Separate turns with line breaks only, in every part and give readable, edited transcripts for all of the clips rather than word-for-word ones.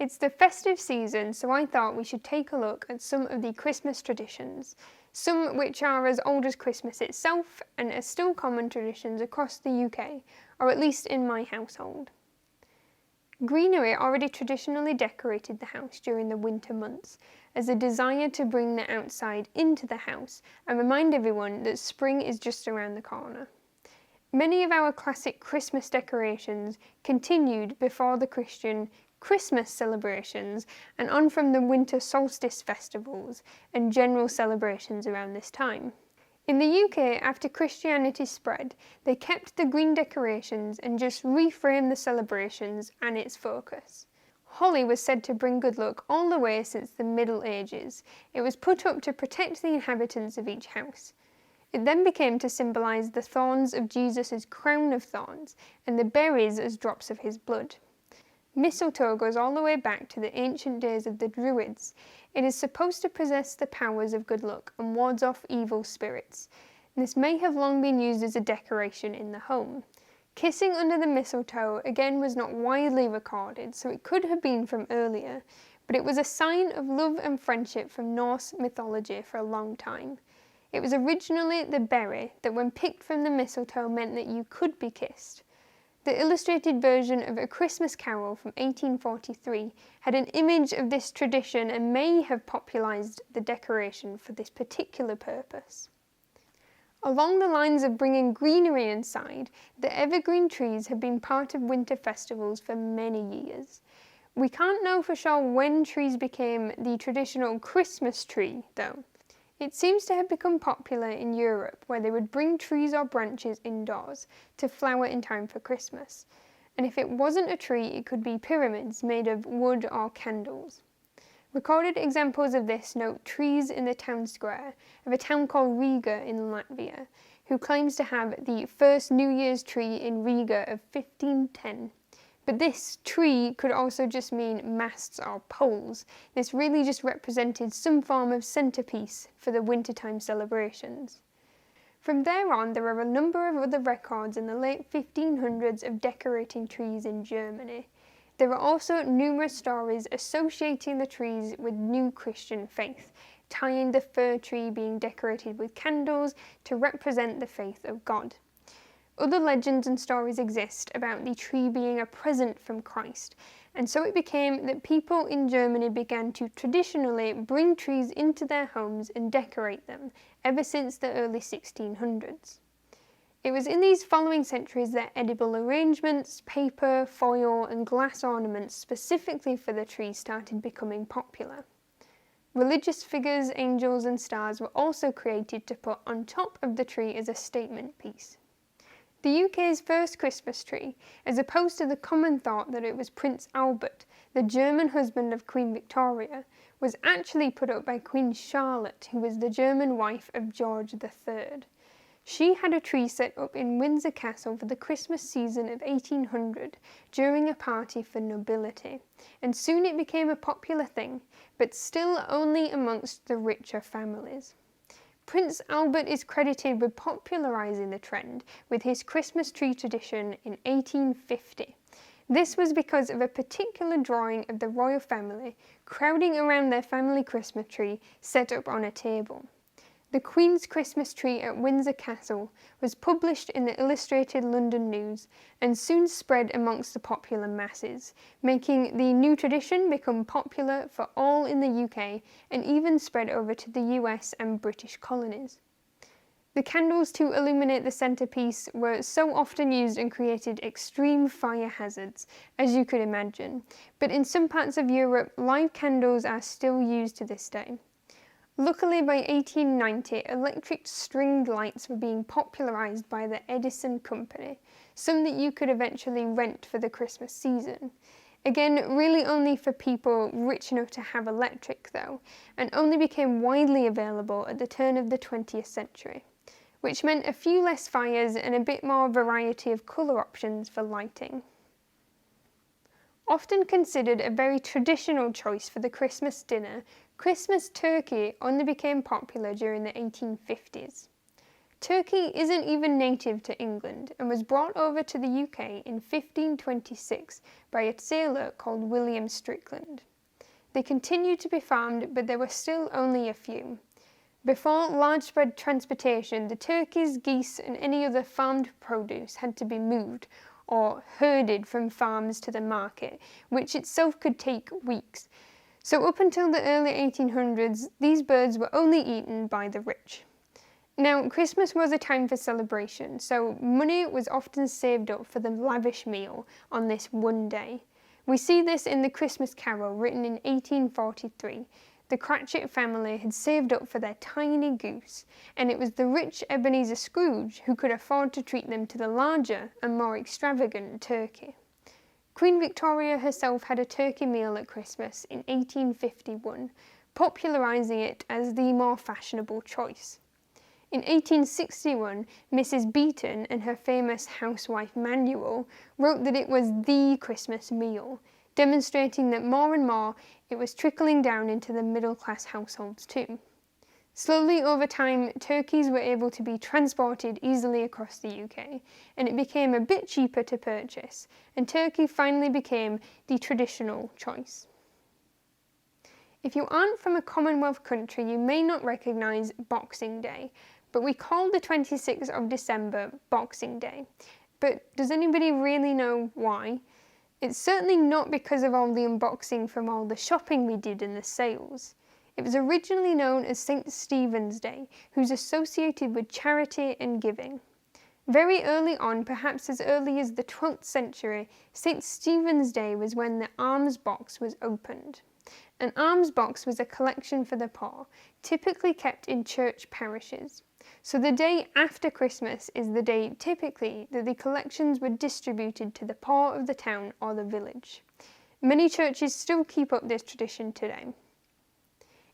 It's the festive season, so I thought we should take a look at some of the Christmas traditions, some which are as old as Christmas itself and are still common traditions across the UK, or at least in my household. Greenery already traditionally decorated the house during the winter months as a desire to bring the outside into the house and remind everyone that spring is just around the corner. Many of our classic Christmas decorations continued before the Christian Christmas celebrations and on from the winter solstice festivals and general celebrations around this time. In the UK, after Christianity spread, they kept the green decorations and just reframed the celebrations and its focus. Holly was said to bring good luck all the way since the Middle Ages. It was put up to protect the inhabitants of each house. It then became to symbolise the thorns of Jesus' crown of thorns and the berries as drops of his blood. Mistletoe goes all the way back to the ancient days of the Druids. It is supposed to possess the powers of good luck and wards off evil spirits. This may have long been used as a decoration in the home. Kissing under the mistletoe again was not widely recorded, so it could have been from earlier, but it was a sign of love and friendship from Norse mythology for a long time. It was originally the berry that when picked from the mistletoe meant that you could be kissed. The illustrated version of A Christmas Carol from 1843 had an image of this tradition and may have popularised the decoration for this particular purpose. Along the lines of bringing greenery inside, the evergreen trees have been part of winter festivals for many years. We can't know for sure when trees became the traditional Christmas tree, though. It seems to have become popular in Europe, where they would bring trees or branches indoors to flower in time for Christmas. And if it wasn't a tree, it could be pyramids made of wood or candles. Recorded examples of this note trees in the town square of a town called Riga in Latvia, who claims to have the first New Year's tree in Riga of 1510. But this tree could also just mean masts or poles. This really just represented some form of centrepiece for the wintertime celebrations. From there on, there are a number of other records in the late 1500s of decorating trees in Germany. There are also numerous stories associating the trees with new Christian faith, tying the fir tree being decorated with candles to represent the faith of God. Other legends and stories exist about the tree being a present from Christ, and so it became that people in Germany began to traditionally bring trees into their homes and decorate them, ever since the early 1600s. It was in these following centuries that edible arrangements, paper, foil, and glass ornaments specifically for the tree started becoming popular. Religious figures, angels, and stars were also created to put on top of the tree as a statement piece. The UK's first Christmas tree, as opposed to the common thought that it was Prince Albert, the German husband of Queen Victoria, was actually put up by Queen Charlotte, who was the German wife of George III. She had a tree set up in Windsor Castle for the Christmas season of 1800 during a party for nobility, and soon it became a popular thing, but still only amongst the richer families. Prince Albert is credited with popularising the trend with his Christmas tree tradition in 1850. This was because of a particular drawing of the royal family crowding around their family Christmas tree set up on a table. The Queen's Christmas tree at Windsor Castle was published in the Illustrated London News and soon spread amongst the popular masses, making the new tradition become popular for all in the UK and even spread over to the US and British colonies. The candles to illuminate the centrepiece were so often used and created extreme fire hazards, as you could imagine, but in some parts of Europe, live candles are still used to this day. Luckily, by 1890, electric stringed lights were being popularised by the Edison Company, some that you could eventually rent for the Christmas season. Again, really only for people rich enough to have electric though, and only became widely available at the turn of the 20th century, which meant a few less fires and a bit more variety of colour options for lighting. Often considered a very traditional choice for the Christmas dinner, Christmas turkey only became popular during the 1850s. Turkey isn't even native to England and was brought over to the UK in 1526 by a sailor called William Strickland. They continued to be farmed, but there were still only a few. Before large-spread transportation, the turkeys, geese, and any other farmed produce had to be moved or herded from farms to the market, which itself could take weeks. So up until the early 1800s, these birds were only eaten by the rich. Now, Christmas was a time for celebration, so money was often saved up for the lavish meal on this one day. We see this in the Christmas Carol, written in 1843. The Cratchit family had saved up for their tiny goose, and it was the rich Ebenezer Scrooge who could afford to treat them to the larger and more extravagant turkey. Queen Victoria herself had a turkey meal at Christmas in 1851, popularising it as the more fashionable choice. In 1861, Mrs. Beeton, in her famous Housewife Manual, wrote that it was the Christmas meal, demonstrating that more and more it was trickling down into the middle-class households too. Slowly over time, turkeys were able to be transported easily across the UK, and it became a bit cheaper to purchase, and turkey finally became the traditional choice. If you aren't from a Commonwealth country, you may not recognise Boxing Day, but we call the 26th of December Boxing Day. But does anybody really know why? It's certainly not because of all the unboxing from all the shopping we did and the sales. It was originally known as St. Stephen's Day, who's associated with charity and giving. Very early on, perhaps as early as the 12th century, St. Stephen's Day was when the alms box was opened. An alms box was a collection for the poor, typically kept in church parishes. So the day after Christmas is the day typically that the collections were distributed to the poor of the town or the village. Many churches still keep up this tradition today.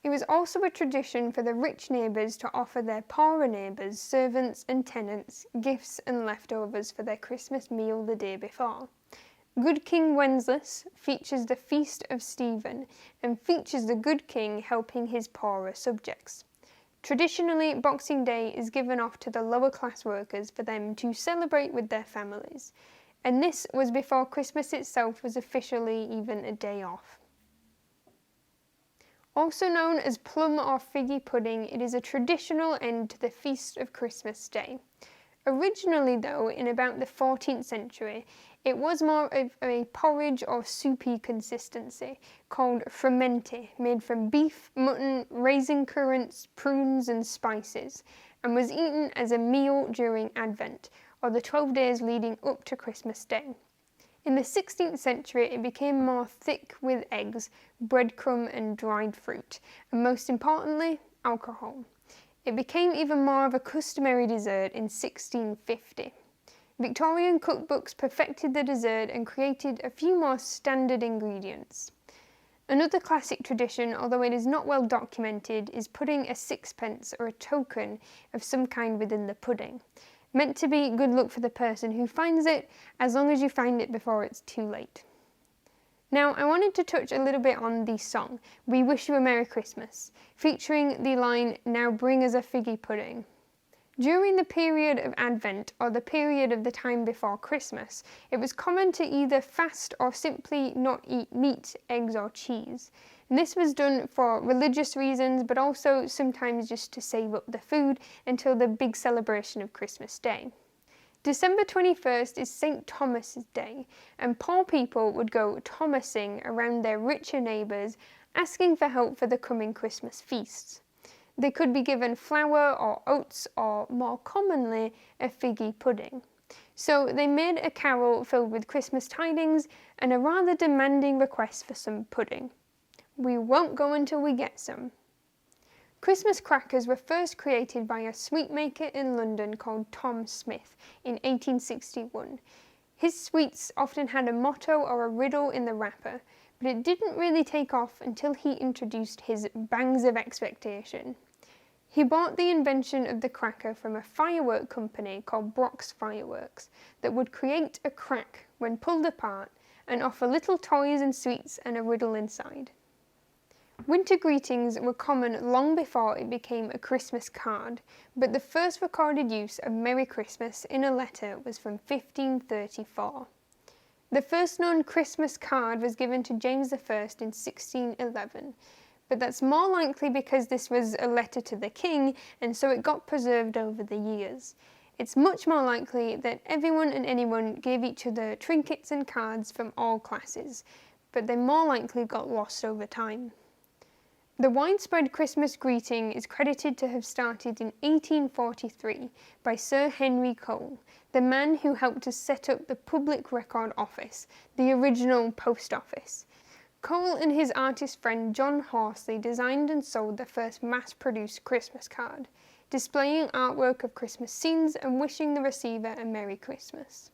It was also a tradition for the rich neighbours to offer their poorer neighbours, servants and tenants, gifts and leftovers for their Christmas meal the day before. Good King Wenceslas features the Feast of Stephen and features the good king helping his poorer subjects. Traditionally, Boxing Day is given off to the lower class workers for them to celebrate with their families, and this was before Christmas itself was officially even a day off. Also known as plum or figgy pudding, it is a traditional end to the feast of Christmas Day. Originally though, in about the 14th century, it was more of a porridge or soupy consistency, called frumenty, made from beef, mutton, raisin currants, prunes and spices, and was eaten as a meal during Advent, or the 12 days leading up to Christmas Day. In the 16th century, it became more thick with eggs, breadcrumb and dried fruit, and most importantly, alcohol. It became even more of a customary dessert in 1650. Victorian cookbooks perfected the dessert and created a few more standard ingredients. Another classic tradition, although it is not well documented, is putting a sixpence or a token of some kind within the pudding, meant to be good luck for the person who finds it, as long as you find it before it's too late. Now, I wanted to touch a little bit on the song, We Wish You a Merry Christmas, featuring the line, Now Bring Us a Figgy Pudding. During the period of Advent, or the period of the time before Christmas, it was common to either fast or simply not eat meat, eggs or cheese. And this was done for religious reasons, but also sometimes just to save up the food until the big celebration of Christmas Day. December 21st is St. Thomas's Day, and poor people would go Thomasing around their richer neighbours, asking for help for the coming Christmas feasts. They could be given flour or oats or, more commonly, a figgy pudding. So they made a carol filled with Christmas tidings and a rather demanding request for some pudding. We won't go until we get some. Christmas crackers were first created by a sweetmaker in London called Tom Smith in 1861. His sweets often had a motto or a riddle in the wrapper, but it didn't really take off until he introduced his bangs of expectation. He bought the invention of the cracker from a firework company called Brock's Fireworks that would create a crack when pulled apart and offer little toys and sweets and a riddle inside. Winter greetings were common long before it became a Christmas card, but the first recorded use of Merry Christmas in a letter was from 1534. The first known Christmas card was given to James I in 1611, but that's more likely because this was a letter to the king and so it got preserved over the years. It's much more likely that everyone and anyone gave each other trinkets and cards from all classes, but they more likely got lost over time. The widespread Christmas greeting is credited to have started in 1843 by Sir Henry Cole, the man who helped to set up the Public Record Office, the original post office. Cole and his artist friend John Horsley designed and sold the first mass-produced Christmas card, displaying artwork of Christmas scenes and wishing the receiver a Merry Christmas.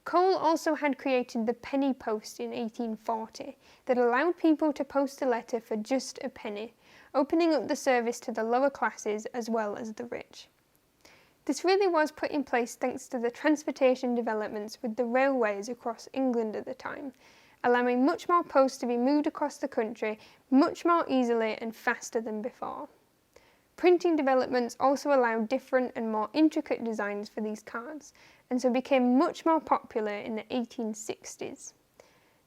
Cole also had created the penny post in 1840 that allowed people to post a letter for just a penny, opening up the service to the lower classes as well as the rich. This really was put in place thanks to the transportation developments with the railways across England at the time, allowing much more post to be moved across the country much more easily and faster than before. Printing developments also allowed different and more intricate designs for these cards, and so became much more popular in the 1860s.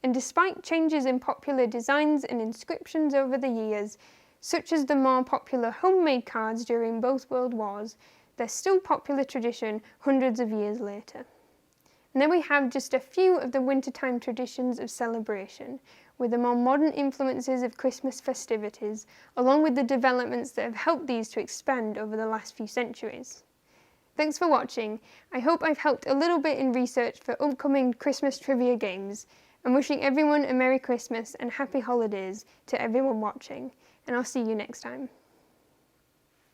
And despite changes in popular designs and inscriptions over the years, such as the more popular homemade cards during both World Wars, they're still popular tradition hundreds of years later. And then we have just a few of the wintertime traditions of celebration, with the more modern influences of Christmas festivities, along with the developments that have helped these to expand over the last few centuries. Thanks for watching. I hope I've helped a little bit in research for upcoming Christmas trivia games. I'm wishing everyone a Merry Christmas and Happy Holidays to everyone watching, and I'll see you next time.